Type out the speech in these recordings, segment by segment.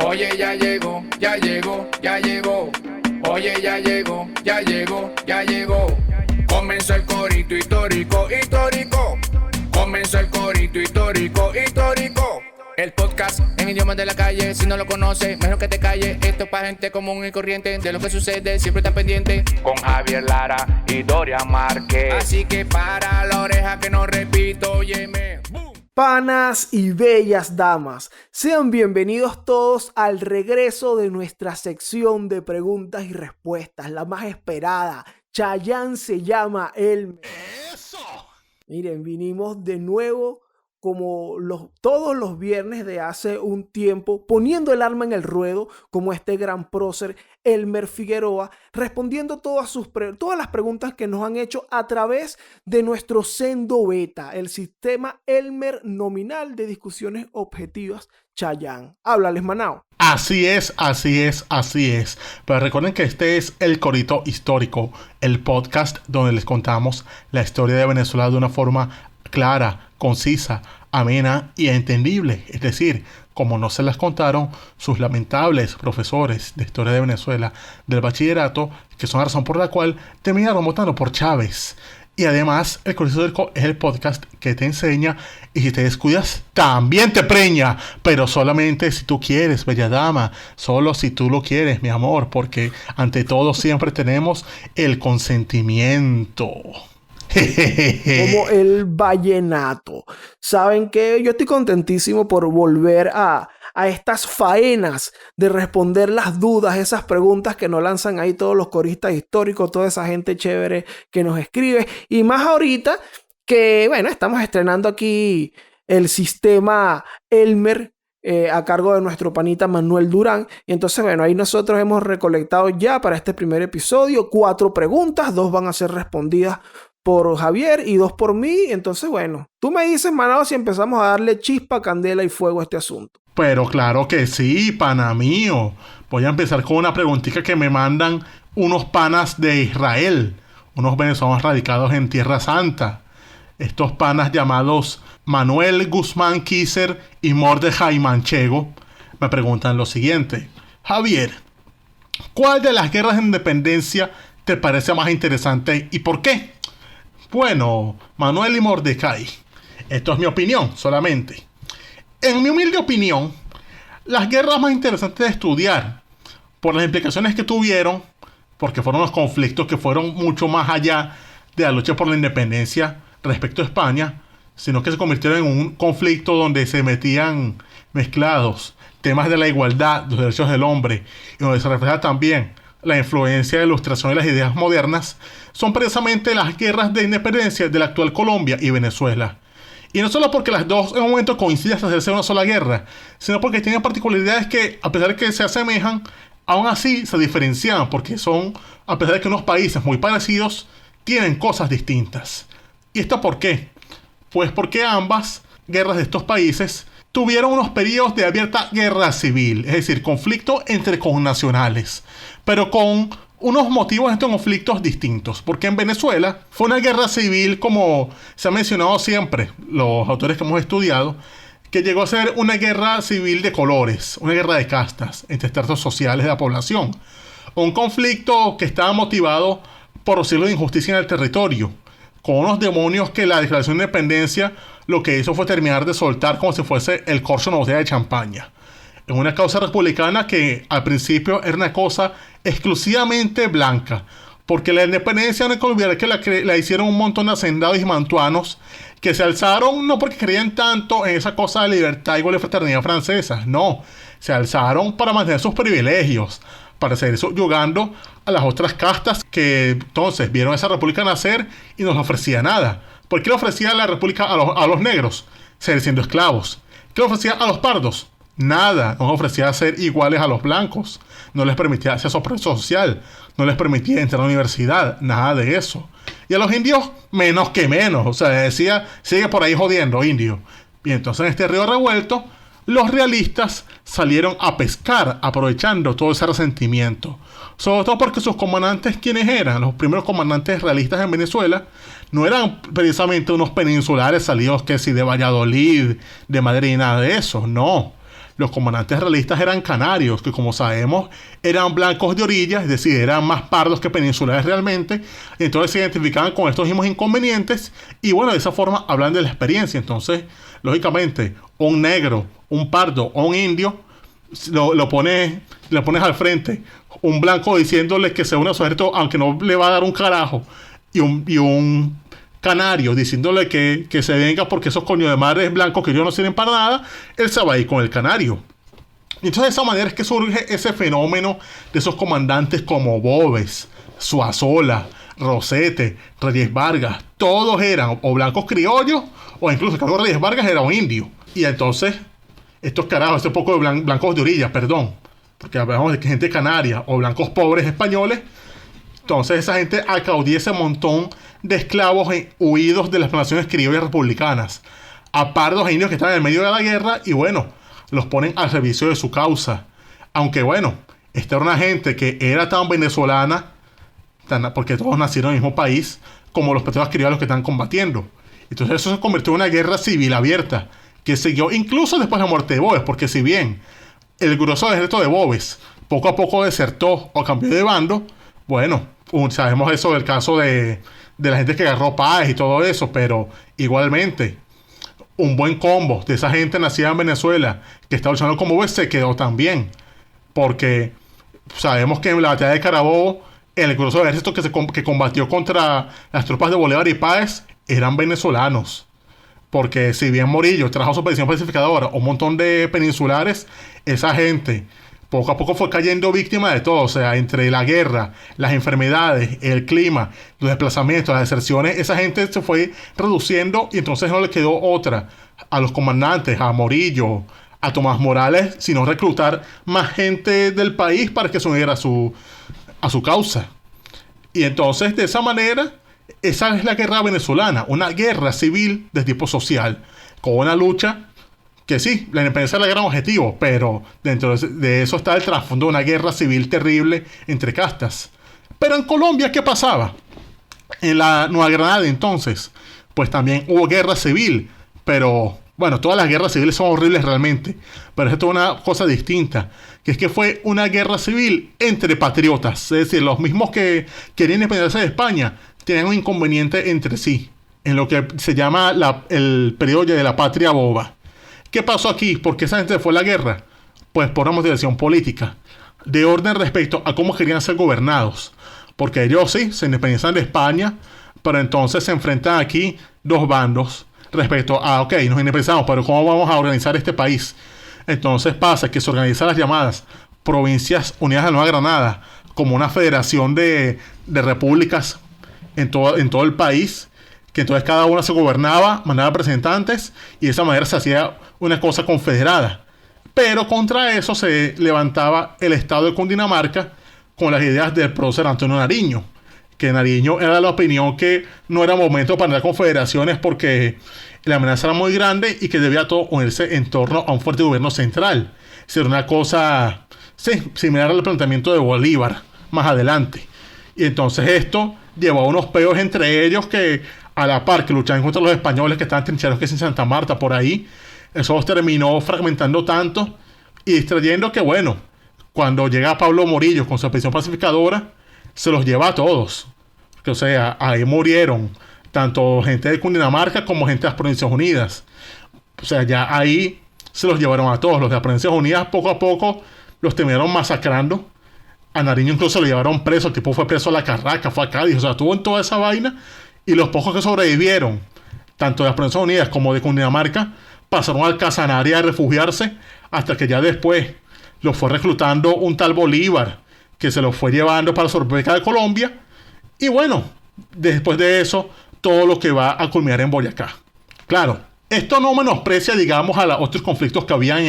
Oye, ya llegó, ya llegó, ya llegó. Oye, ya llegó, ya llegó, ya llegó. Comenzó el corito histórico, histórico. Comenzó el corito histórico, histórico. El podcast en idiomas de la calle. Si no lo conoces, mejor que te calles. Esto es para gente común y corriente. De lo que sucede, siempre está pendiente. Con Javier Lara y Dorian Márquez. Así que para la oreja que no repito, óyeme. Panas y bellas damas, sean bienvenidos todos al regreso de nuestra sección de preguntas y respuestas, la más esperada. Chayanne se llama Elmer. ¡Eso! Miren, vinimos de nuevo como todos los viernes de hace un tiempo, poniendo el arma en el ruedo, como este gran prócer Elmer Figueroa, respondiendo todas las preguntas que nos han hecho a través de nuestro Sendo Beta, el sistema Elmer nominal de discusiones objetivas Chayanne. Háblales, Manao. Así es. Pero recuerden que este es El Corito Histórico, el podcast donde les contamos la historia de Venezuela de una forma clara, concisa, amena y entendible. Es decir, como no se las contaron sus lamentables profesores de historia de Venezuela del bachillerato, que son la razón por la cual terminaron votando por Chávez. Y además, El Corito Histórico es el podcast que te enseña, y si te descuidas, también te preña. Pero solamente si tú quieres, bella dama. Solo si tú lo quieres, mi amor. Porque ante todo siempre tenemos el consentimiento. Como el vallenato. Saben que yo estoy contentísimo por volver a estas faenas de responder las dudas, esas preguntas que nos lanzan ahí todos los coristas históricos, toda esa gente chévere que nos escribe. Y más ahorita que, bueno, estamos estrenando aquí el sistema Elmer a cargo de nuestro panita Manuel Durán. Y entonces, bueno, ahí nosotros hemos recolectado ya para este primer episodio 4 preguntas. 2 van a ser respondidas por Javier y 2 por mí. Entonces, bueno, tú me dices, Manao, si empezamos a darle chispa, candela y fuego a este asunto. Pero claro que sí, pana mío. Voy a empezar con una preguntita que me mandan unos panas de Israel, unos venezolanos radicados en Tierra Santa. Estos panas llamados Manuel Guzmán Kiser y Mordejai Manchego me preguntan lo siguiente: Javier, ¿cuál de las guerras de independencia te parece más interesante y por qué? Bueno, Manuel y Mordecai, esto es mi opinión solamente. En mi humilde opinión, las guerras más interesantes de estudiar, por las implicaciones que tuvieron, porque fueron los conflictos que fueron mucho más allá de la lucha por la independencia respecto a España, sino que se convirtieron en un conflicto donde se metían mezclados temas de la igualdad, los derechos del hombre, y donde se refleja también la influencia de la ilustración y las ideas modernas, son precisamente las guerras de independencia de la actual Colombia y Venezuela. Y no solo porque las dos en un momento coinciden hasta hacerse una sola guerra, sino porque tienen particularidades que, a pesar de que se asemejan, aún así se diferencian, porque son, a pesar de que unos países muy parecidos, tienen cosas distintas. ¿Y esto por qué? Pues porque ambas guerras de estos países tuvieron unos periodos de abierta guerra civil, es decir, conflicto entre connacionales, pero con unos motivos de estos conflictos distintos, porque en Venezuela fue una guerra civil, como se ha mencionado siempre, los autores que hemos estudiado, que llegó a ser una guerra civil de colores, una guerra de castas entre estratos sociales de la población, un conflicto que estaba motivado por los siglos de injusticia en el territorio, con unos demonios que la Declaración de Independencia lo que hizo fue terminar de soltar como si fuese el corcho en una botella de champaña. En una causa republicana que al principio era una cosa exclusivamente blanca, porque la independencia no hay que olvidar que la hicieron un montón de hacendados y mantuanos que se alzaron no porque creían tanto en esa cosa de libertad, igual de fraternidad francesa, no, se alzaron para mantener sus privilegios, para seguir subyugando a las otras castas que entonces vieron esa república nacer y no les ofrecía nada. ¿Por qué le ofrecía la república a los negros? Seguir siendo esclavos. ¿Qué le ofrecía a los pardos? Nada, no les ofrecía ser iguales a los blancos, no les permitía hacer su progreso social, no les permitía entrar a la universidad, nada de eso. Y a los indios, menos que menos, o sea, decía, sigue por ahí jodiendo, indio. Y entonces en este río revuelto, los realistas salieron a pescar, aprovechando todo ese resentimiento. Sobre todo porque sus comandantes, ¿quiénes eran? Los primeros comandantes realistas en Venezuela no eran precisamente unos peninsulares salidos que si de Valladolid, de Madrid, nada de eso, no. los comandantes realistas eran canarios, que como sabemos eran blancos de orilla, es decir, eran más pardos que peninsulares realmente. Entonces se identificaban con estos mismos inconvenientes y bueno, de esa forma hablan de la experiencia. Entonces, lógicamente, un negro, un pardo o un indio, lo pones al frente, un blanco diciéndole que se une a su ejército aunque no le va a dar un carajo, y un canario diciéndole que se venga porque esos coños de madres blancos que ellos no sirven para nada, él se va a ir con el canario. Y entonces de esa manera es que surge ese fenómeno de esos comandantes como Boves, Zuazola, Rosete, Reyes Vargas. Todos eran o blancos criollos, o incluso Carlos Reyes Vargas era un indio. Y entonces estos carajos, este poco de blancos de orilla, perdón, porque hablamos de que gente canaria o blancos pobres españoles. Entonces esa gente acaudía ese montón de esclavos huidos de las naciones criollas republicanas, a pardos e indios que estaban en el medio de la guerra, y bueno, los ponen al servicio de su causa. Aunque bueno, esta era una gente que era tan venezolana, porque todos nacieron en el mismo país, como los patriotas criollos que están combatiendo. Entonces eso se convirtió en una guerra civil abierta, que siguió incluso después de la muerte de Boves, porque si bien el grueso del ejército de Boves poco a poco desertó o cambió de bando, bueno, sabemos eso del caso de la gente que agarró Páez y todo eso, pero igualmente un buen combo de esa gente nacida en Venezuela que está luchando como Boves se quedó también, porque sabemos que en la batalla de Carabobo el grueso del ejército que combatió contra las tropas de Bolívar y Páez eran venezolanos. Porque si bien Morillo trajo su expedición pacificadora, un montón de peninsulares, esa gente poco a poco fue cayendo víctima de todo. O sea, entre la guerra, las enfermedades, el clima, los desplazamientos, las deserciones, esa gente se fue reduciendo y entonces no le quedó otra a los comandantes, a Morillo, a Tomás Morales, sino reclutar más gente del país para que se uniera a su causa. Y entonces, de esa manera, esa es la guerra venezolana, una guerra civil de tipo social, con una lucha que sí, la independencia era el gran objetivo, pero dentro de eso está el trasfondo de una guerra civil terrible entre castas. Pero en Colombia, ¿qué pasaba? En la Nueva Granada entonces, pues también hubo guerra civil, pero bueno, todas las guerras civiles son horribles realmente, pero esto es una cosa distinta, que es que fue una guerra civil entre patriotas, es decir, los mismos que querían independencia de España tenían un inconveniente entre sí, en lo que se llama el periodo de la patria boba. ¿Qué pasó aquí? ¿Por qué esa gente fue a la guerra? Pues por una motivación política, de orden respecto a cómo querían ser gobernados, porque ellos sí se independizan de España, pero entonces se enfrentan aquí dos bandos respecto a, ok, nos independizamos, pero ¿cómo vamos a organizar este país? Entonces pasa que se organizan las llamadas Provincias Unidas de Nueva Granada como una federación de repúblicas en todo el país, que entonces cada una se gobernaba, mandaba representantes y de esa manera se hacía una cosa confederada. Pero contra eso se levantaba el estado de Cundinamarca con las ideas del prócer Antonio Nariño, que Nariño era la opinión que no era momento para dar confederaciones porque la amenaza era muy grande y que debía todo unirse en torno a un fuerte gobierno central. Sería una cosa, sí, similar al planteamiento de Bolívar más adelante. Y entonces esto llevó a unos peos entre ellos que, a la par que luchaban contra los españoles que estaban trincheros que es en Santa Marta, por ahí, eso los terminó fragmentando tanto y distrayendo que, bueno, cuando llega Pablo Morillo con su expedición pacificadora, se los lleva a todos. O sea, ahí murieron tanto gente de Cundinamarca como gente de las Provincias Unidas. O sea, ya ahí se los llevaron a todos. Los de las Provincias Unidas poco a poco los terminaron masacrando. A Nariño incluso lo llevaron preso. El tipo fue preso a La Carraca, fue a Cádiz. O sea, estuvo en toda esa vaina. Y los pocos que sobrevivieron, tanto de las Provincias Unidas como de Cundinamarca, pasaron al Casanare a refugiarse hasta que ya después los fue reclutando un tal Bolívar, que se los fue llevando para la República de Colombia. Y bueno, después de eso, todo lo que va a culminar en Boyacá. Claro, esto no menosprecia, digamos, a los otros conflictos que habían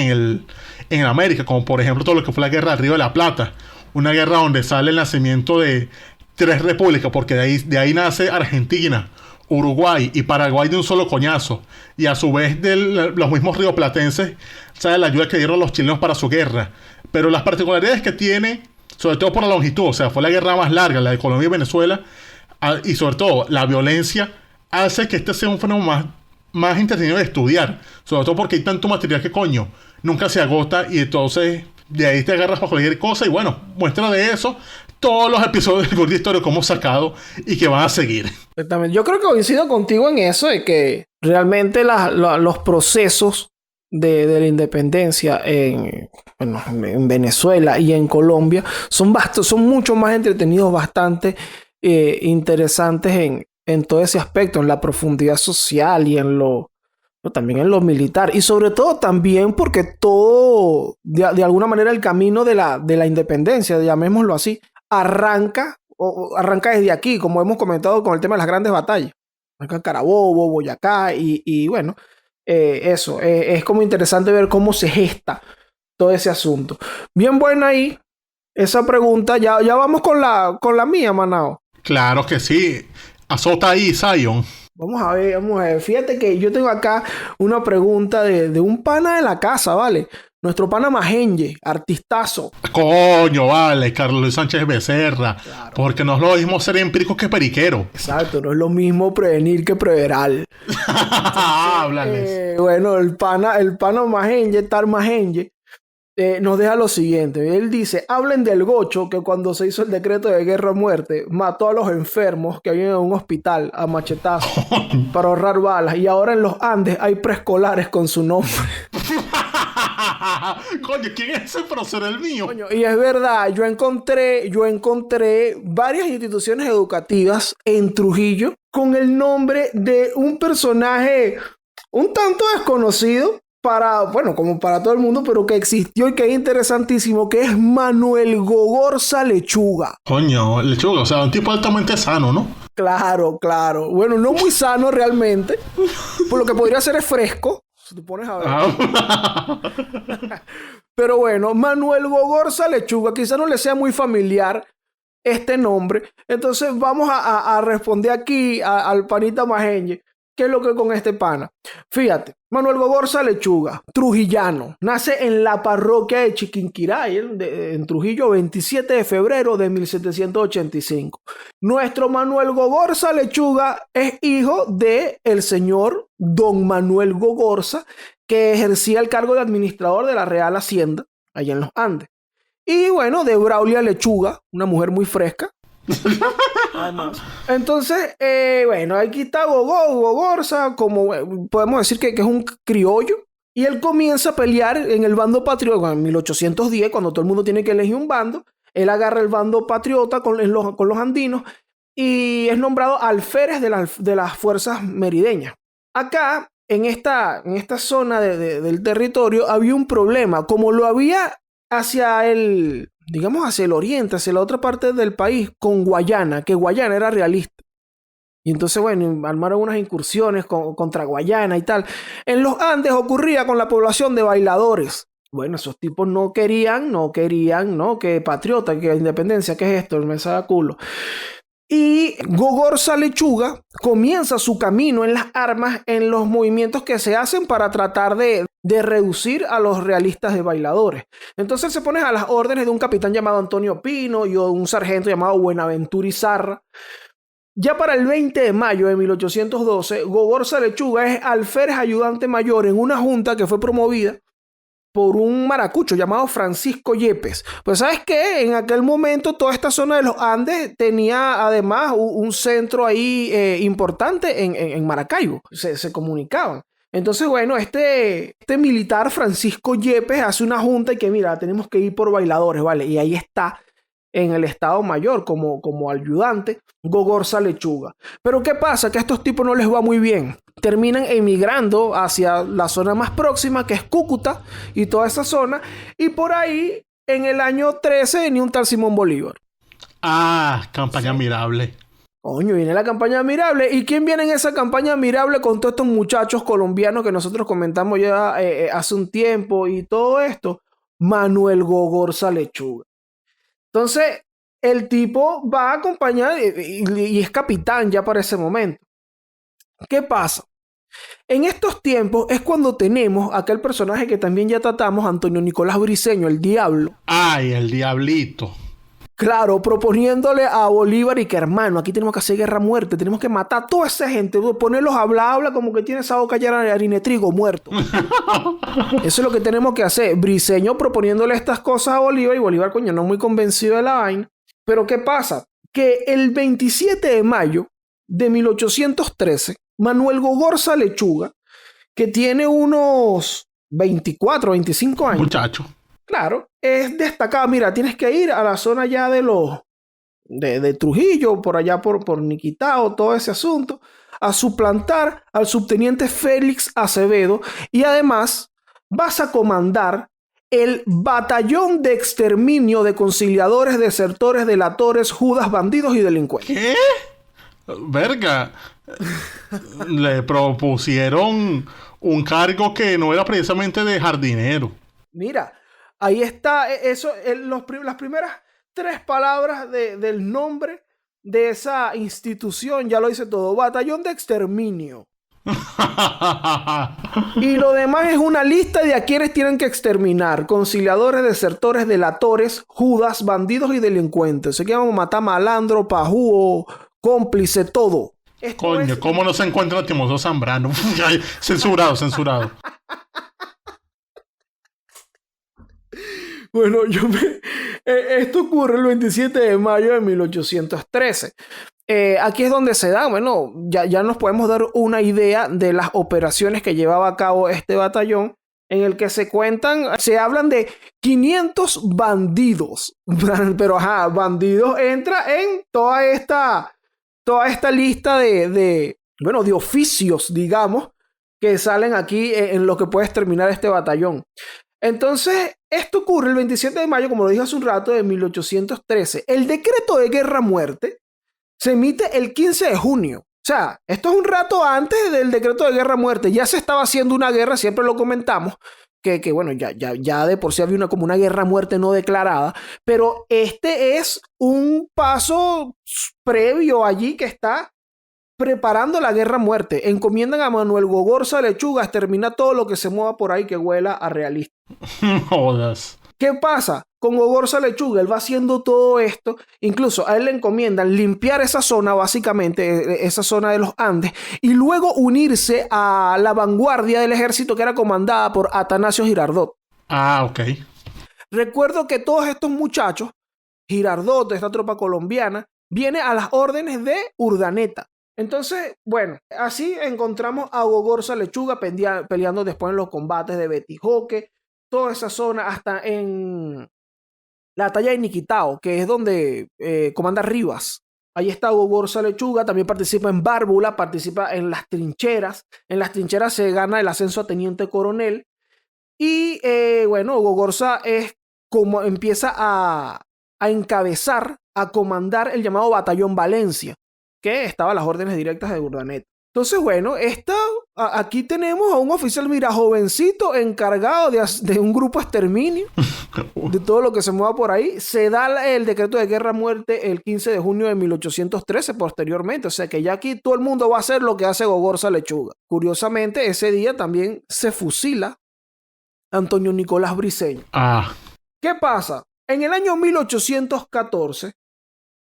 en América, como por ejemplo todo lo que fue la guerra del Río de la Plata, una guerra donde sale el nacimiento de 3 repúblicas, porque de ahí nace Argentina, Uruguay y Paraguay de un solo coñazo, y a su vez de los mismos rioplatenses sale la ayuda que dieron los chilenos para su guerra. Pero las particularidades que tiene, sobre todo por la longitud, o sea, fue la guerra más larga, la de Colombia y Venezuela, y sobre todo la violencia, hace que este sea un fenómeno más entretenido de estudiar, sobre todo porque hay tanto material que coño, nunca se agota y entonces de ahí te agarras para cualquier cosa y bueno, muestra de eso todos los episodios del Gordo Histórico que hemos sacado y que van a seguir. Exactamente. Yo creo que coincido contigo en eso, de que realmente los procesos de la independencia en Venezuela y en Colombia son mucho más entretenidos, bastante interesantes en todo ese aspecto, en la profundidad social y también en lo militar. Y sobre todo también porque todo, de alguna manera, el camino de la independencia, llamémoslo así, arranca desde aquí, como hemos comentado con el tema de las grandes batallas. Arranca en Carabobo, Boyacá y bueno, eso. Es como interesante ver cómo se gesta todo ese asunto. Bien buena ahí esa pregunta. Ya vamos con la mía, Manao. Claro que sí. Azota ahí, Zion. Vamos a ver. Fíjate que yo tengo acá una pregunta de un pana de la casa, ¿vale? Nuestro pana Magenje, artistazo. Coño, vale, Carlos Luis Sánchez Becerra. Claro. Porque no es lo mismo ser empírico que periquero. Exacto, no es lo mismo prevenir que preverar. Háblales. Bueno, el pana Magenje, Tar Magenje, nos deja lo siguiente. Él dice: hablen del Gocho que cuando se hizo el decreto de guerra o muerte mató a los enfermos que había en un hospital a machetazos para ahorrar balas, y ahora en los Andes hay preescolares con su nombre. Coño, ¿quién es ese prócer? El mío. Coño, y es verdad, yo encontré varias instituciones educativas en Trujillo con el nombre de un personaje un tanto desconocido como para todo el mundo, pero que existió y que es interesantísimo, que es Manuel Gogorza Lechuga. Coño, Lechuga, o sea, un tipo altamente sano, ¿no? Claro. Bueno, no muy sano realmente, por lo que podría ser es fresco, si te pones a ver. Pero bueno, Manuel Gogorza Lechuga, quizá no le sea muy familiar este nombre. Entonces vamos a responder aquí al panita Magenje. ¿Qué es lo que con este pana? Fíjate, Manuel Gogorza Lechuga, trujillano, nace en la parroquia de Chiquinquirá, en Trujillo, 27 de febrero de 1785. Nuestro Manuel Gogorza Lechuga es hijo del señor Don Manuel Gogorza, que ejercía el cargo de administrador de la Real Hacienda, allá en los Andes. Y bueno, de Braulia Lechuga, una mujer muy fresca. Además. Entonces, bueno, aquí está Gogorza, como podemos decir que es un criollo. Y él comienza a pelear en el bando patriota en 1810, cuando todo el mundo tiene que elegir un bando. Él agarra el bando patriota con los andinos y es nombrado alférez de las fuerzas merideñas. Acá, en esta zona del territorio, había un problema, como lo había hacia el oriente, hacia la otra parte del país, con Guayana, que Guayana era realista. Y entonces, bueno, armaron unas incursiones contra Guayana y tal. En los Andes ocurría con la población de bailadores. Bueno, esos tipos no querían, que patriota, que independencia, ¿qué es esto? El mensaje culo. Y Gogorza Lechuga comienza su camino en las armas, en los movimientos que se hacen para tratar de reducir a los realistas de bailadores. Entonces se pone a las órdenes de un capitán llamado Antonio Pino y un sargento llamado Buenaventura Izarra. Ya para el 20 de mayo de 1812, Gogorza Lechuga es alférez ayudante mayor en una junta que fue promovida por un maracucho llamado Francisco Yepes. Pues ¿sabes qué? En aquel momento toda esta zona de los Andes tenía además un centro ahí importante en Maracaibo. Se comunicaban. Entonces, bueno, este militar Francisco Yepes hace una junta y que mira, tenemos que ir por bailadores, ¿vale? Y ahí está en el Estado Mayor como ayudante Gogorza Lechuga. Pero ¿qué pasa? Que a estos tipos no les va muy bien. Terminan emigrando hacia la zona más próxima, que es Cúcuta y toda esa zona. Y por ahí, en el año 13, venía un tal Simón Bolívar. Ah, campaña admirable. Coño, viene la campaña admirable. ¿Y quién viene en esa campaña admirable con todos estos muchachos colombianos que nosotros comentamos ya hace un tiempo y todo esto? Manuel Gogorza Lechuga. Entonces, el tipo va a acompañar y es capitán ya para ese momento. ¿Qué pasa? En estos tiempos es cuando tenemos aquel personaje que también ya tratamos, Antonio Nicolás Briceño, el Diablo. ¡Ay, el Diablito! Claro, proponiéndole a Bolívar y que, hermano, aquí tenemos que hacer guerra a muerte, tenemos que matar a toda esa gente, ponerlos a habla como que tiene esa boca llena de harina de trigo, muerto. Eso es lo que tenemos que hacer. Briceño proponiéndole estas cosas a Bolívar y Bolívar, coño, no muy convencido de la vaina. Pero ¿qué pasa? Que el 27 de mayo de 1813, Manuel Gogorza Lechuga, que tiene unos 24, 25 años. Muchacho. Claro, es destacado. Mira, tienes que ir a la zona ya de Trujillo, por allá por Niquitao, todo ese asunto, a suplantar al subteniente Félix Acevedo y además vas a comandar el batallón de exterminio de conciliadores, desertores, delatores, judas, bandidos y delincuentes. ¿Qué? Verga. Le propusieron un cargo que no era precisamente de jardinero. Mira, ahí está eso, las primeras 3 palabras del nombre de esa institución, ya lo dice todo, batallón de exterminio. Y lo demás es una lista de a quienes tienen que exterminar: conciliadores, desertores, delatores, judas, bandidos y delincuentes. Se llaman matar malandro, pajúo, cómplice, todo. Coño, ¿cómo no se encuentra Timoso Zambrano? Censurado. Bueno, esto ocurre el 27 de mayo de 1813. Aquí es donde se da, bueno, ya nos podemos dar una idea de las operaciones que llevaba a cabo este batallón, en el que se hablan de 500 bandidos. Pero, bandidos entra en toda esta lista de oficios, digamos, que salen aquí en lo que puede terminar este batallón. Entonces, esto ocurre el 27 de mayo, como lo dije hace un rato, de 1813. El decreto de guerra-muerte se emite el 15 de junio. O sea, esto es un rato antes del decreto de guerra-muerte. Ya se estaba haciendo una guerra, siempre lo comentamos, que bueno, ya de por sí había como una guerra-muerte no declarada. Pero este es un paso previo allí que está preparando la guerra-muerte. Encomiendan a Manuel Gogorza Lechuga a exterminar todo lo que se mueva por ahí que huela a realista. Jodas. ¿Qué pasa? Con Gogorza Lechuga, él va haciendo todo esto. Incluso a él le encomiendan limpiar esa zona, básicamente, esa zona de los Andes, y luego unirse a la vanguardia del ejército que era comandada por Atanasio Girardot. Ah, ok. Recuerdo que todos estos muchachos, Girardot, de esta tropa colombiana, viene a las órdenes de Urdaneta. Entonces, bueno, así encontramos a Gogorza Lechuga peleando después en los combates de Betijoque, toda esa zona, hasta en la batalla de Niquitao, que es donde comanda Rivas. Ahí está Gogorza Lechuga, también participa en Bárbula, participa en las trincheras. En las trincheras se gana el ascenso a teniente coronel. Y Gogorza es como empieza a encabezar, a comandar el llamado Batallón Valencia, que estaba a las órdenes directas de Urdaneta. Entonces, bueno, aquí tenemos a un oficial, mira, jovencito, encargado de un grupo exterminio, de todo lo que se mueva por ahí. Se da el decreto de guerra-muerte el 15 de junio de 1813 posteriormente. O sea que ya aquí todo el mundo va a hacer lo que hace Gogorza Lechuga. Curiosamente, ese día también se fusila Antonio Nicolás Briceño. ¿Qué pasa? En el año 1814...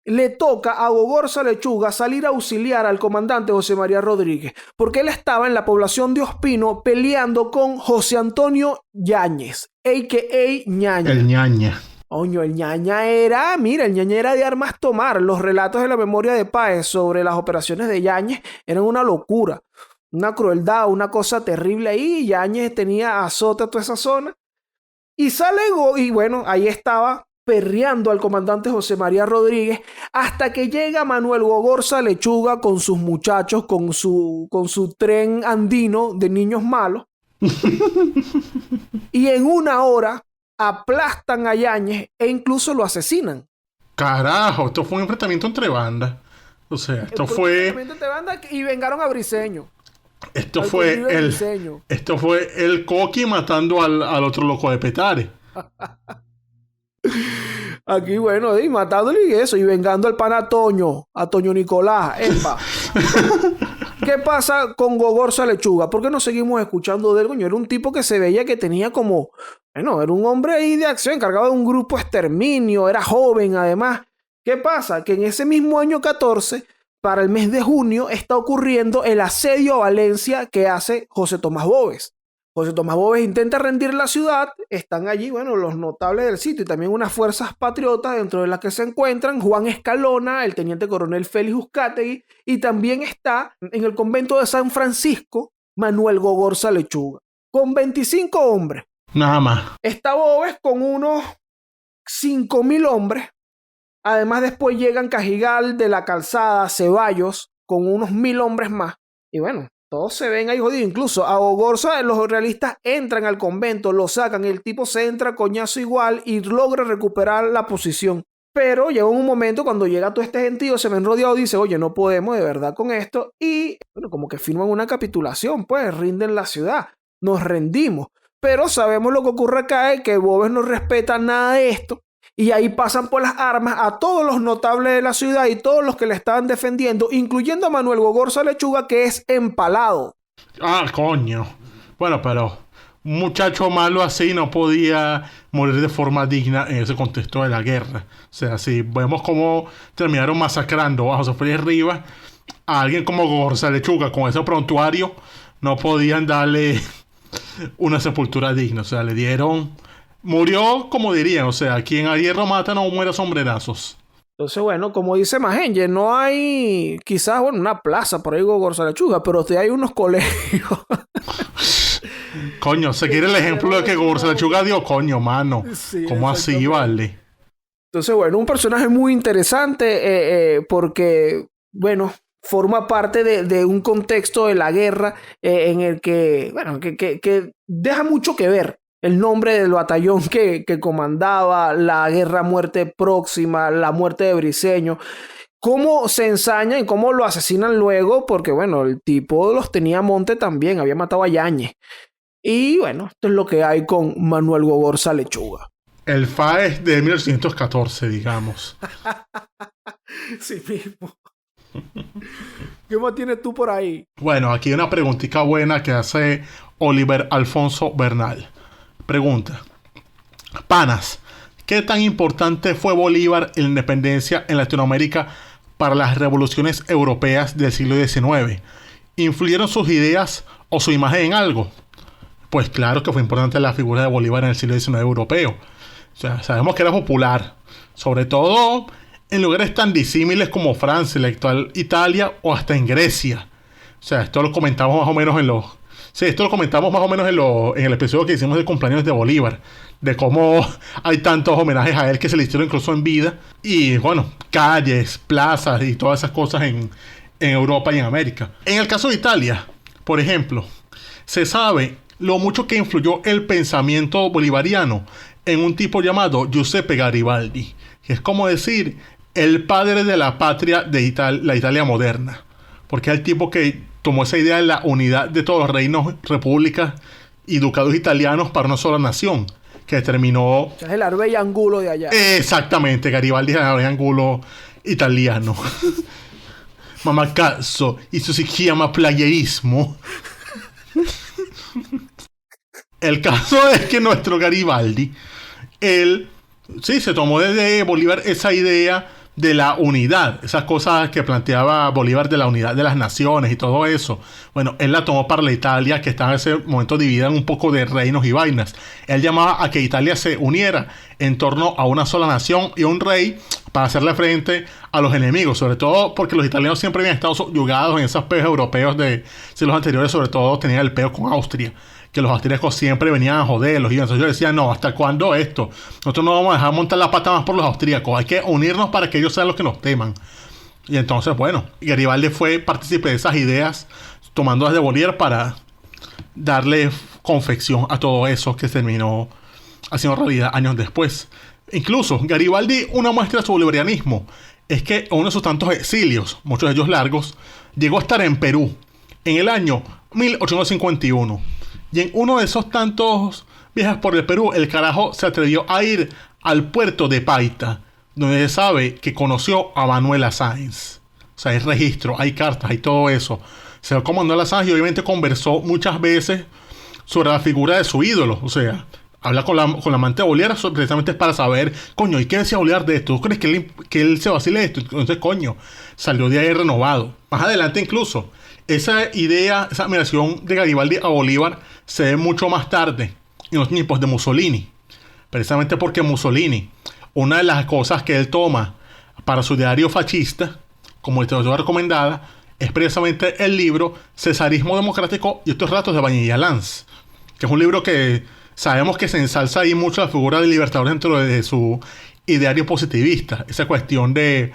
le toca a Gogorza Lechuga salir a auxiliar al comandante José María Rodríguez, porque él estaba en la población de Ospino peleando con José Antonio Yáñez, a.k.a. Ñaña. El Ñaña. Oño, el Ñaña era de armas tomar. Los relatos de la memoria de Páez sobre las operaciones de Yáñez eran una locura, una crueldad, una cosa terrible ahí. Yáñez tenía azote a toda esa zona. Y ahí estaba perreando al comandante José María Rodríguez, hasta que llega Manuel Gogorza Lechuga con sus muchachos, con su tren andino de niños malos. Y en una hora aplastan a Yáñez e incluso lo asesinan. Carajo, esto fue un enfrentamiento entre bandas. O sea, esto fue... entre bandas y vengaron a Briceño. Esto fue el Coqui matando al otro loco de Petare. Aquí, bueno, y matándole y eso, y vengando al pana a Toño Nicolás. ¡Epa! ¿Qué pasa con Gogorza Lechuga? ¿Por qué no seguimos escuchando de él? Coño, era un tipo que se veía que tenía como... Bueno, era un hombre ahí de acción, encargado de un grupo exterminio, era joven además. ¿Qué pasa? Que en ese mismo año 14, para el mes de junio, está ocurriendo el asedio a Valencia que hace José Tomás Boves. José Tomás Boves intenta rendir la ciudad, están allí, bueno, los notables del sitio y también unas fuerzas patriotas dentro de las que se encuentran Juan Escalona, el teniente coronel Félix Uzcategui, y también está en el convento de San Francisco Manuel Gogorza Lechuga, con 25 hombres. Nada más. Está Boves con unos 5.000 hombres. Además, después llegan Cajigal, De la Calzada, Ceballos, con unos 1.000 hombres más. Y bueno, todos se ven ahí jodidos. Incluso a Gogorza, los realistas entran al convento, lo sacan, el tipo se entra coñazo igual y logra recuperar la posición. Pero llega un momento cuando llega todo este gentío, se ven rodeados y dice, oye, no podemos de verdad con esto. Y bueno, como que firman una capitulación, pues rinden la ciudad, nos rendimos. Pero sabemos lo que ocurre acá, es que Boves no respeta nada de esto. Y ahí pasan por las armas a todos los notables de la ciudad y todos los que le estaban defendiendo, incluyendo a Manuel Gogorza Lechuga, que es empalado. Ah, coño. Bueno, pero un muchacho malo así no podía morir de forma digna en ese contexto de la guerra. O sea, si vemos cómo terminaron masacrando a José Félix Rivas, a alguien como Gogorza Lechuga con ese prontuario, no podían darle una sepultura digna. O sea, le dieron... Murió, como dirían, o sea, quien a hierro mata no muere a sombrerazos. Entonces, bueno, como dice Magenje, no hay quizás, bueno, una plaza por ahí Gogorza Lechuga, pero sí hay unos colegios. Coño, se quiere el ejemplo de que Gogorza Lechuga dio, coño, mano. Sí, ¿cómo así, vale? Entonces, bueno, un personaje muy interesante porque, bueno, forma parte de un contexto de la guerra en el que, bueno, que deja mucho que ver. El nombre del batallón que comandaba, la guerra muerte próxima, la muerte de Briceño, cómo se ensañan y cómo lo asesinan luego, porque bueno, el tipo los tenía a monte también, había matado a Yáñez. Y bueno, esto es lo que hay con Manuel Gogorza Lechuga. El FAES de 1914, digamos. Sí mismo. ¿Qué más tienes tú por ahí? Bueno, aquí hay una preguntita buena que hace Oliver Alfonso Bernal. Pregunta: panas, ¿qué tan importante fue Bolívar en la independencia en Latinoamérica para las revoluciones europeas del siglo XIX? ¿Influyeron sus ideas o su imagen en algo? Pues claro que fue importante la figura de Bolívar en el siglo XIX europeo. O sea, sabemos que era popular, sobre todo en lugares tan disímiles como Francia, la actual Italia o hasta en Grecia. O sea, esto lo comentamos más o menos en el episodio que hicimos de cumpleaños de Bolívar, de cómo hay tantos homenajes a él que se le hicieron incluso en vida, y bueno, calles, plazas y todas esas cosas en Europa y en América. En el caso de Italia, por ejemplo, se sabe lo mucho que influyó el pensamiento bolivariano en un tipo llamado Giuseppe Garibaldi, que es como decir el padre de la patria de la Italia moderna, porque es el tipo que tomó esa idea de la unidad de todos los reinos, repúblicas y ducados italianos para una sola nación, que terminó... Es el Arbey Angulo de allá. Exactamente, Garibaldi es el Arbey Angulo italiano. Mamá cazzo, eso se llama playerismo. El caso es que nuestro Garibaldi, él, sí, se tomó desde Bolívar esa idea de la unidad, esas cosas que planteaba Bolívar de la unidad de las naciones y todo eso. Bueno, él la tomó para la Italia, que estaba en ese momento dividida en un poco de reinos y vainas. Él llamaba a que Italia se uniera en torno a una sola nación y un rey para hacerle frente a los enemigos, sobre todo porque los italianos siempre habían estado subyugados en esos peos europeos de siglos anteriores, sobre todo tenían el peo con Austria, que los austríacos siempre venían a joderlos. Y entonces yo decía, no, ¿hasta cuándo esto? Nosotros no vamos a dejar montar la pata más por los austríacos. Hay que unirnos para que ellos sean los que nos teman. Y entonces, bueno, Garibaldi fue partícipe de esas ideas, tomando desde Bolívar para darle confección a todo eso que se terminó haciendo realidad años después. Incluso, Garibaldi, una muestra de su bolivarianismo, es que en uno de sus tantos exilios, muchos de ellos largos, llegó a estar en Perú en el año 1851. Y en uno de esos tantos viajes por el Perú, el carajo se atrevió a ir al puerto de Paita, donde se sabe que conoció a Manuela Sáenz. O sea, hay registro, hay cartas, hay todo eso. Se lo con Manuela Sáenz y obviamente conversó muchas veces sobre la figura de su ídolo. O sea, Habla con la amante de Bolívar precisamente para saber, coño, ¿y qué decía Bolívar de esto? ¿Tú crees que él se vacile de esto? Entonces, coño, salió de ahí renovado. Más adelante incluso, esa idea, esa admiración de Garibaldi a Bolívar se ve mucho más tarde, en los tiempos de Mussolini. Precisamente porque Mussolini, una de las cosas que él toma para su diario fascista, como literatura recomendada, es precisamente el libro Cesarismo Democrático y otros relatos de Vanilla Lanz, que es un libro que sabemos que se ensalza ahí mucho la figura del libertador dentro de su ideario positivista. Esa cuestión de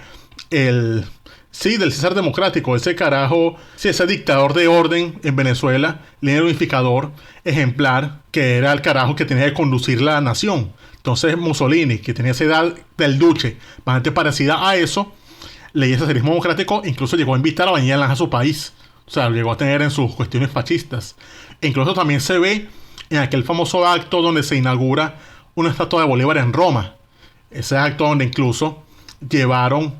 del César democrático, ese carajo, ese dictador de orden en Venezuela, líder unificador, ejemplar, que era el carajo que tenía que conducir la nación. Entonces Mussolini, que tenía esa edad del duce, bastante parecida a eso, leía ese cesarismo democrático, incluso llegó a invitar a Vanilla Lanz a su país. O sea, lo llegó a tener en sus cuestiones fascistas. E incluso también se ve en aquel famoso acto donde se inaugura una estatua de Bolívar en Roma. Ese acto donde incluso llevaron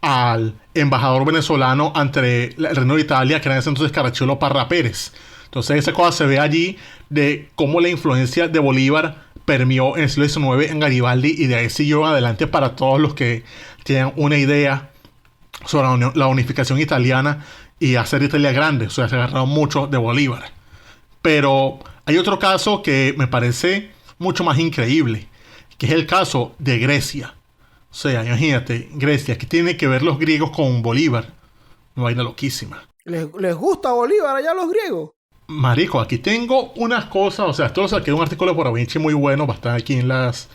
al embajador venezolano ante el Reino de Italia, que era en ese entonces Caracciolo Parra Pérez. Entonces esa cosa se ve allí de cómo la influencia de Bolívar permeó en el siglo XIX en Garibaldi, y de ahí siguió adelante para todos los que tienen una idea sobre la unificación italiana y hacer Italia grande. O sea, se agarraron mucho de Bolívar. Pero hay otro caso que me parece mucho más increíble, que es el caso de Grecia. O sea, imagínate, Grecia, ¿qué tiene que ver los griegos con Bolívar? Una vaina loquísima. ¿Les gusta Bolívar allá a los griegos? Marico, aquí tengo unas cosas, o sea, esto lo saqué de un artículo por Avinci muy bueno, bastante aquí en las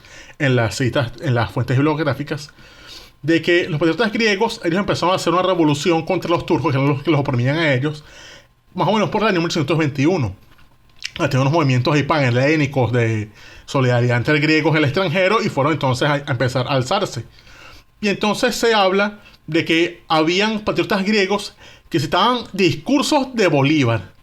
citas, en las fuentes bibliográficas, de que los patriotas griegos, ellos empezaron a hacer una revolución contra los turcos, que eran los que los oprimían a ellos, más o menos por el año 1821. Tenían unos movimientos ahí panhelénicos de solidaridad entre griegos y el extranjero, y fueron entonces a empezar a alzarse. Y entonces se habla de que habían patriotas griegos que citaban discursos de Bolívar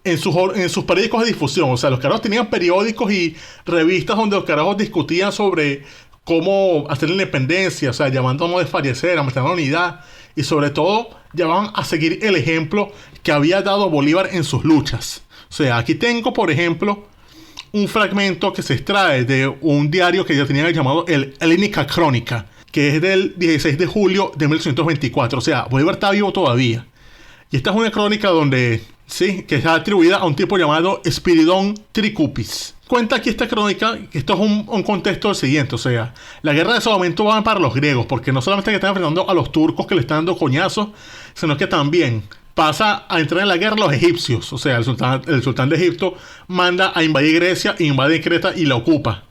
en sus periódicos de difusión. O sea, los carajos tenían periódicos y revistas donde los carajos discutían sobre cómo hacer la independencia, o sea, llamando a no desfallecer, a mantener la unidad, y sobre todo llamaban a seguir el ejemplo que había dado Bolívar en sus luchas. O sea, aquí tengo, por ejemplo, un fragmento que se extrae de un diario que ya tenía llamado el Helenica Crónica, que es del 16 de julio de 1824. O sea, Bolívar está vivo todavía. Y esta es una crónica donde, sí, que está atribuida a un tipo llamado Espiridón Tricupis. Cuenta aquí esta crónica, que esto es un contexto del siguiente. O sea, la guerra de ese momento va para los griegos, porque no solamente que están enfrentando a los turcos que le están dando coñazos, sino que también pasa a entrar en la guerra los egipcios. O sea, el sultán de Egipto manda a invadir Grecia, invade Creta y la ocupa.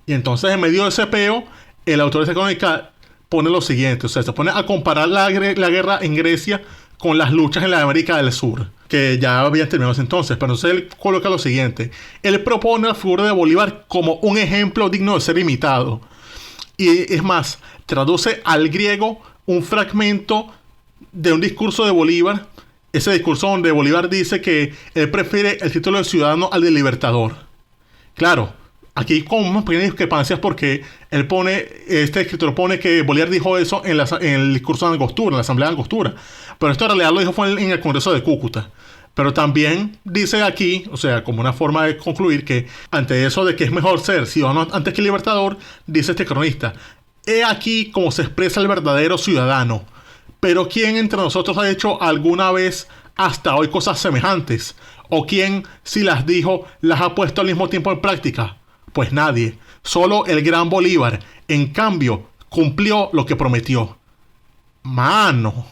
Y entonces, en medio de ese peo, el autor de esa crónica pone lo siguiente. O sea, se pone a comparar la guerra en Grecia con las luchas en la América del Sur, que ya habían terminado ese entonces. Pero entonces él coloca lo siguiente. Él propone la figura de Bolívar como un ejemplo digno de ser imitado. Y es más, traduce al griego un fragmento de un discurso de Bolívar. Ese discurso donde Bolívar dice que él prefiere el título de ciudadano al de libertador. Claro, aquí con unas pequeñas discrepancias, porque este escritor pone que Bolívar dijo eso en el discurso de Angostura, en la asamblea de Angostura. Pero esto en realidad lo dijo fue en el Congreso de Cúcuta. Pero también dice aquí, o sea, como una forma de concluir, que ante eso de que es mejor ser ciudadano antes que libertador, dice este cronista: he aquí cómo se expresa el verdadero ciudadano. Pero ¿quién entre nosotros ha hecho alguna vez hasta hoy cosas semejantes? ¿O quién, si las dijo, las ha puesto al mismo tiempo en práctica? Pues nadie. Solo el gran Bolívar, en cambio, cumplió lo que prometió. Mano,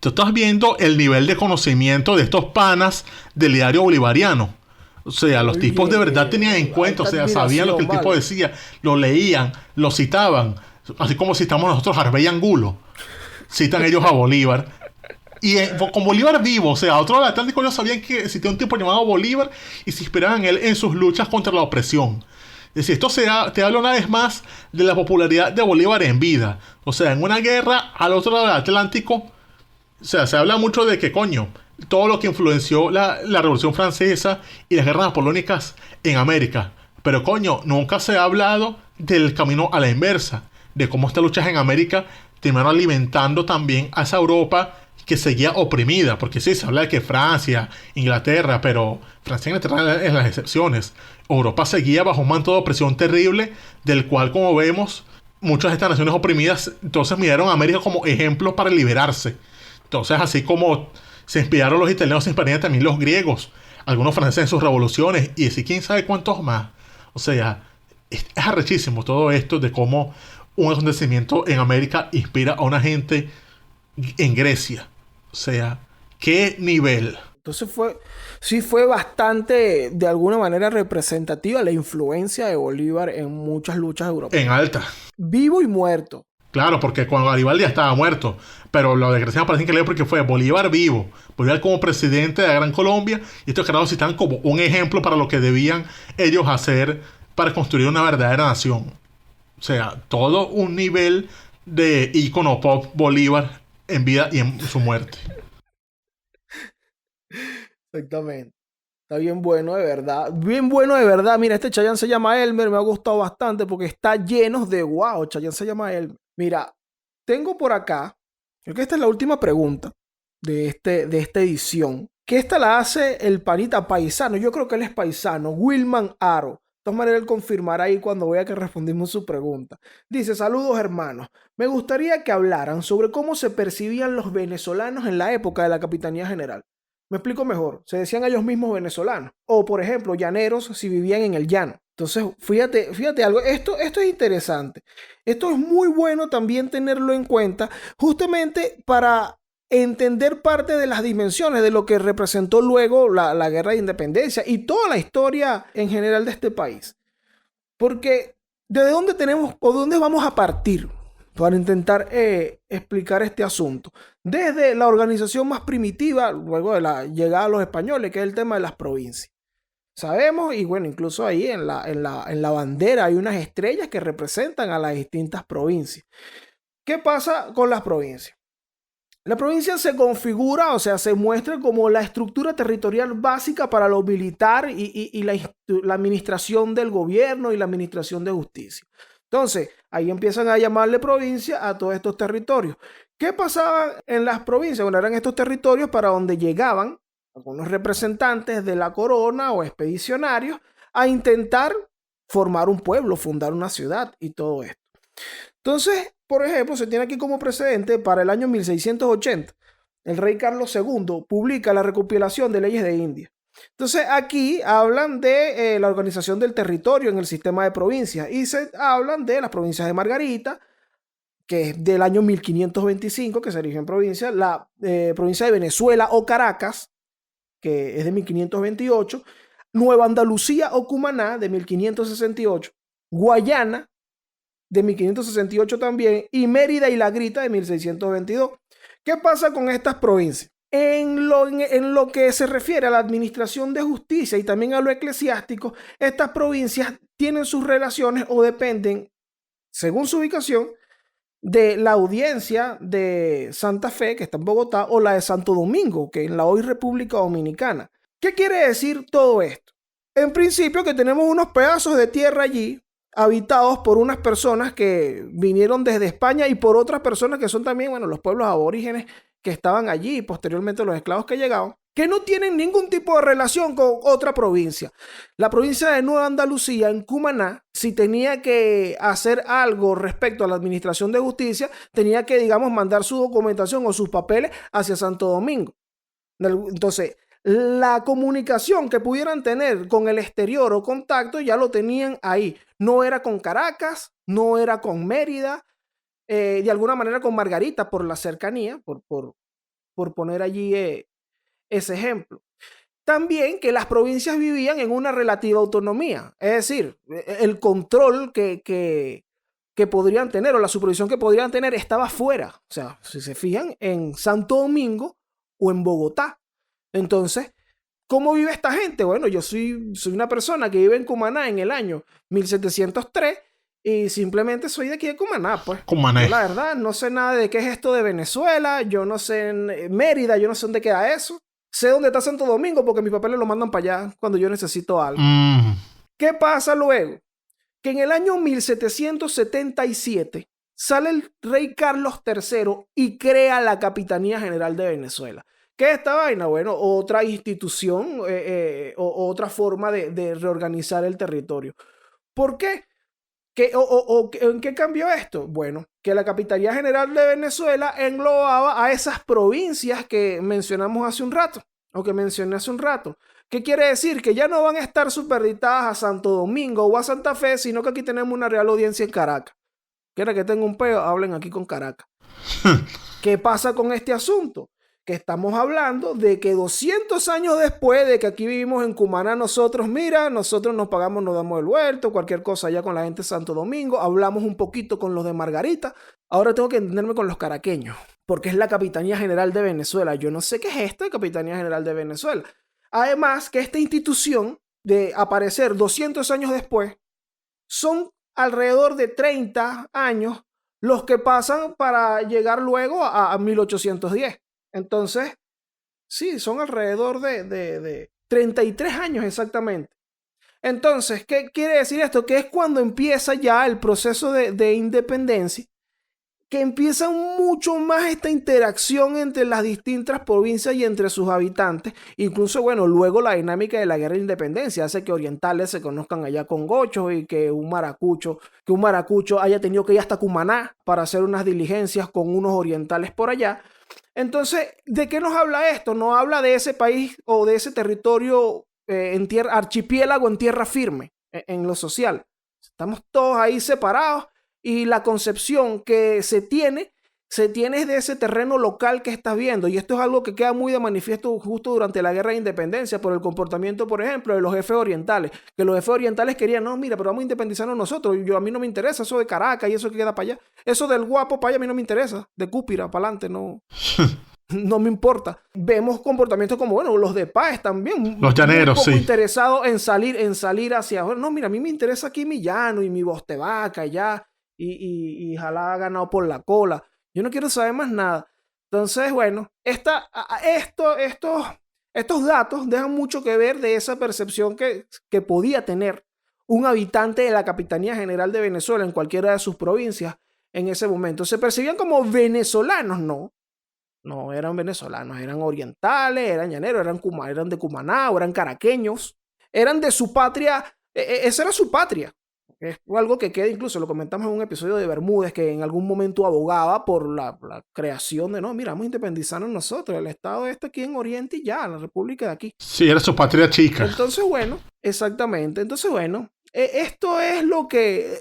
tú estás viendo el nivel de conocimiento de estos panas del diario bolivariano. O sea, los tipos de verdad tenían en cuenta, o sea, sabían lo que el tipo decía, lo leían, lo citaban, así como citamos nosotros a Harvey Angulo. Citan ellos a Bolívar. Y con Bolívar vivo, o sea, a otro lado del Atlántico ellos sabían que existía un tipo llamado Bolívar y se inspiraban en él en sus luchas contra la opresión. Es decir, esto te habla una vez más de la popularidad de Bolívar en vida. O sea, en una guerra al otro lado del Atlántico, o sea, se habla mucho de que, coño, todo lo que influenció la Revolución Francesa y las guerras napoleónicas en América. Pero, coño, nunca se ha hablado del camino a la inversa, de cómo estas luchas en América terminaron alimentando también a esa Europa que seguía oprimida, porque sí, se habla de que Francia, Inglaterra, pero Francia e Inglaterra es las excepciones. Europa seguía bajo un manto de opresión terrible, del cual, como vemos, muchas de estas naciones oprimidas entonces miraron a América como ejemplo para liberarse. Entonces, así como se inspiraron los italianos, se inspiraron también los griegos, algunos franceses en sus revoluciones, y así quién sabe cuántos más. O sea, es arrechísimo todo esto de cómo un acontecimiento en América inspira a una gente en Grecia. O sea, ¿qué nivel? Entonces sí fue bastante, de alguna manera, representativa la influencia de Bolívar en muchas luchas europeas. En alta. Vivo y muerto. Claro, porque cuando Garibaldi ya estaba muerto. Pero lo de Grecia me parece increíble porque fue Bolívar vivo. Bolívar como presidente de la Gran Colombia. Y estos carajos están como un ejemplo para lo que debían ellos hacer para construir una verdadera nación. O sea, todo un nivel de ícono pop Bolívar en vida y en su muerte. Exactamente. Está bien bueno de verdad. Bien bueno de verdad. Mira, este Chayanne se llama Elmer. Me ha gustado bastante porque está lleno de wow. Chayanne se llama Elmer. Mira, tengo por acá, creo que esta es la última pregunta de esta edición. Que esta la hace el panita paisano. Yo creo que él es paisano. Wilman Aro. De todas maneras, él confirmará ahí cuando vea que respondimos su pregunta. Dice, saludos hermanos. Me gustaría que hablaran sobre cómo se percibían los venezolanos en la época de la Capitanía General. Me explico mejor. Se decían ellos mismos venezolanos. O, por ejemplo, llaneros si vivían en el llano. Entonces, fíjate algo. Esto es interesante. Esto es muy bueno también tenerlo en cuenta justamente para entender parte de las dimensiones de lo que representó luego la Guerra de Independencia y toda la historia en general de este país. Porque, ¿de dónde tenemos o dónde vamos a partir para intentar explicar este asunto? Desde la organización más primitiva, luego de la llegada de los españoles, que es el tema de las provincias. Sabemos, y bueno, incluso ahí en la bandera hay unas estrellas que representan a las distintas provincias. ¿Qué pasa con las provincias? La provincia se configura, o sea, se muestra como la estructura territorial básica para lo militar y la administración del gobierno y la administración de justicia. Entonces, ahí empiezan a llamarle provincia a todos estos territorios. ¿Qué pasaba en las provincias? Bueno, eran estos territorios para donde llegaban algunos representantes de la corona o expedicionarios a intentar formar un pueblo, fundar una ciudad y todo esto. Entonces, por ejemplo, se tiene aquí como precedente para el año 1680. El rey Carlos II publica la recopilación de leyes de India. Entonces, aquí hablan de la organización del territorio en el sistema de provincias y se hablan de las provincias de Margarita, que es del año 1525, que se erigió en provincia, la provincia de Venezuela o Caracas, que es de 1528, Nueva Andalucía o Cumaná, de 1568, Guayana, de 1568 también, y Mérida y La Grita, de 1622. ¿Qué pasa con estas provincias? En lo que se refiere a la administración de justicia y también a lo eclesiástico, estas provincias tienen sus relaciones o dependen, según su ubicación, de la audiencia de Santa Fe, que está en Bogotá, o la de Santo Domingo, que es en la hoy República Dominicana. ¿Qué quiere decir todo esto? En principio que tenemos unos pedazos de tierra allí, habitados por unas personas que vinieron desde España y por otras personas que son también, bueno, los pueblos aborígenes que estaban allí y posteriormente los esclavos que llegaban, que no tienen ningún tipo de relación con otra provincia. La provincia de Nueva Andalucía, en Cumaná, si tenía que hacer algo respecto a la administración de justicia, tenía que, digamos, mandar su documentación o sus papeles hacia Santo Domingo. Entonces, la comunicación que pudieran tener con el exterior o contacto ya lo tenían ahí. No era con Caracas, no era con Mérida, de alguna manera con Margarita por la cercanía, por poner allí ese ejemplo. También que las provincias vivían en una relativa autonomía, es decir, el control que podrían tener o la supervisión que podrían tener estaba fuera. O sea, si se fijan, en Santo Domingo o en Bogotá. Entonces, ¿cómo vive esta gente? Bueno, yo soy una persona que vive en Cumaná en el año 1703 y simplemente soy de aquí de Cumaná, pues. Cumaná. Yo, la verdad, no sé nada de qué es esto de Venezuela, yo no sé en Mérida, yo no sé dónde queda eso. Sé dónde está Santo Domingo porque mis papeles lo mandan para allá cuando yo necesito algo. ¿Qué pasa luego? Que en el año 1777 sale el rey Carlos III y crea la Capitanía General de Venezuela, ¿Qué es esta vaina? Bueno, otra institución o otra forma de reorganizar el territorio. ¿Por qué? ¿En qué cambió esto? Bueno, que la Capitanía General de Venezuela englobaba a esas provincias que mencionamos hace un rato, o que mencioné hace un rato. ¿Qué quiere decir? Que ya no van a estar superditadas a Santo Domingo o a Santa Fe, sino que aquí tenemos una real audiencia en Caracas. ¿Quieren que tenga un peo? Hablen aquí con Caracas. ¿Qué pasa con este asunto? Que estamos hablando de que 200 años después de que aquí vivimos en Cumaná, nosotros nos pagamos, nos damos el vuelto, cualquier cosa allá con la gente de Santo Domingo, hablamos un poquito con los de Margarita, ahora tengo que entenderme con los caraqueños, porque es la Capitanía General de Venezuela. Yo no sé qué es esto de Capitanía General de Venezuela. Además que esta institución de aparecer 200 años después, son alrededor de 30 años los que pasan para llegar luego a 1810. Entonces, sí, son alrededor de 33 años exactamente. Entonces, ¿qué quiere decir esto? Que es cuando empieza ya el proceso de independencia, que empieza mucho más esta interacción entre las distintas provincias y entre sus habitantes. Incluso, bueno, luego la dinámica de la guerra de independencia hace que orientales se conozcan allá con gochos y que un maracucho haya tenido que ir hasta Cumaná para hacer unas diligencias con unos orientales por allá. Entonces, ¿de qué nos habla esto? Nos habla de ese país o de ese territorio archipiélago en tierra firme, en lo social. Estamos todos ahí separados y la concepción que se tiene es de ese terreno local que estás viendo. Y esto es algo que queda muy de manifiesto justo durante la guerra de independencia por el comportamiento, por ejemplo, de los jefes orientales. Que los jefes orientales querían, no, mira, pero vamos a independizarnos nosotros. A mí no me interesa eso de Caracas y eso que queda para allá. Eso del Guapo para allá a mí no me interesa. De Cúpira para adelante no. No me importa. Vemos comportamientos como, bueno, los de Páez también. Los llaneros, un poco sí. Interesados en salir hacia... No, mira, a mí me interesa aquí mi llano y mi bostevaca allá. Y jalada ganado por la cola. Yo no quiero saber más nada. Entonces, bueno, estos datos dejan mucho que ver de esa percepción que podía tener un habitante de la Capitanía General de Venezuela en cualquiera de sus provincias en ese momento. ¿Se percibían como venezolanos? No eran venezolanos, eran orientales, eran llaneros, eran de Cumaná, eran caraqueños, eran de su patria, esa era su patria. Es algo que queda, incluso lo comentamos en un episodio de Bermúdez, que en algún momento abogaba por la creación de, no, mira, vamos a independizarnos nosotros, el estado está aquí en Oriente y ya, la república de aquí. Sí, era su patria chica. Entonces, bueno, exactamente. Entonces, bueno, esto es lo que,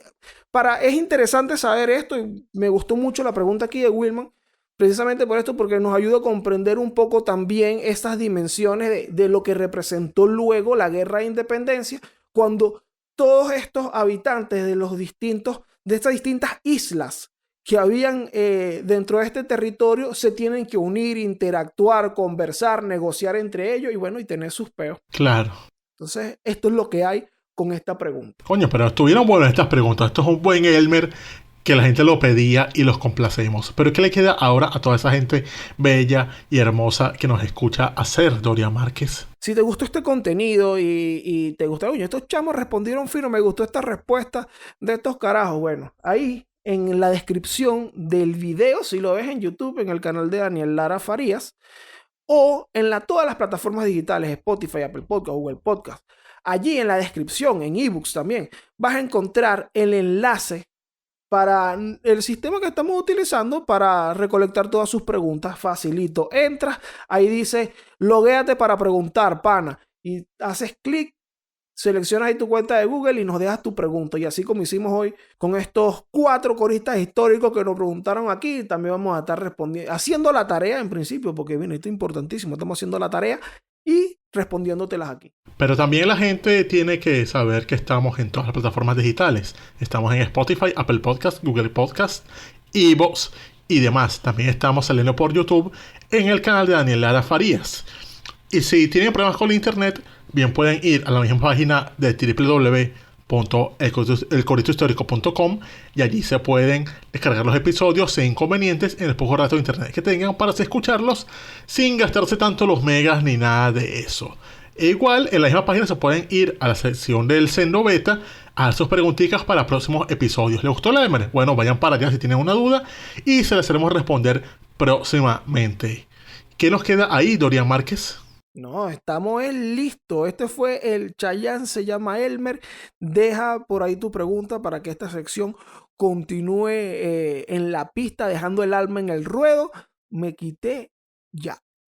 es interesante saber esto y me gustó mucho la pregunta aquí de Wilman, precisamente por esto, porque nos ayuda a comprender un poco también estas dimensiones de lo que representó luego la guerra de independencia, cuando todos estos habitantes de estas distintas islas que habían dentro de este territorio se tienen que unir, interactuar, conversar, negociar entre ellos y bueno, y tener sus peos. Claro. Entonces, esto es lo que hay con esta pregunta. Coño, pero estuvieron buenas estas preguntas. Esto es un buen Elmer que la gente lo pedía y los complacemos. Pero ¿qué le queda ahora a toda esa gente bella y hermosa que nos escucha hacer, Doria Márquez? Si te gustó este contenido y te gustaron, oye, estos chamos respondieron fino, me gustó esta respuesta de estos carajos. Bueno, ahí en la descripción del video, si lo ves en YouTube, en el canal de Daniel Lara Farías, o en todas las plataformas digitales, Spotify, Apple Podcast, Google Podcast, allí en la descripción, en ebooks también, vas a encontrar el enlace para el sistema que estamos utilizando para recolectar todas sus preguntas. Facilito. Entras, ahí dice, loguéate para preguntar, pana. Y haces clic, seleccionas ahí tu cuenta de Google y nos dejas tu pregunta. Y así como hicimos hoy con estos 4 coristas históricos que nos preguntaron aquí, también vamos a estar respondiendo, haciendo la tarea en principio, porque bien, esto es importantísimo. Estamos haciendo la tarea y respondiéndotelas aquí. Pero también la gente tiene que saber que estamos en todas las plataformas digitales. Estamos en Spotify, Apple Podcast, Google Podcast, iVoox y demás. También estamos saliendo por YouTube en el canal de Daniel Lara Farías. Y si tienen problemas con el internet, bien pueden ir a la misma página de www.elcoristohistórico.com y allí se pueden descargar los episodios sin inconvenientes en el poco rato de internet que tengan para escucharlos sin gastarse tanto los megas ni nada de eso. E igual en la misma página se pueden ir a la sección del Sendo Beta a sus preguntitas para próximos episodios. ¿Les gustó la Emer? Bueno, vayan para allá si tienen una duda y se las haremos responder próximamente. ¿Qué nos queda ahí, Dorian Márquez? No, estamos listos. Este fue el Chayanne, se llama Elmer. Deja por ahí tu pregunta para que esta sección continúe en la pista, dejando el alma en el ruedo. Me quité ya.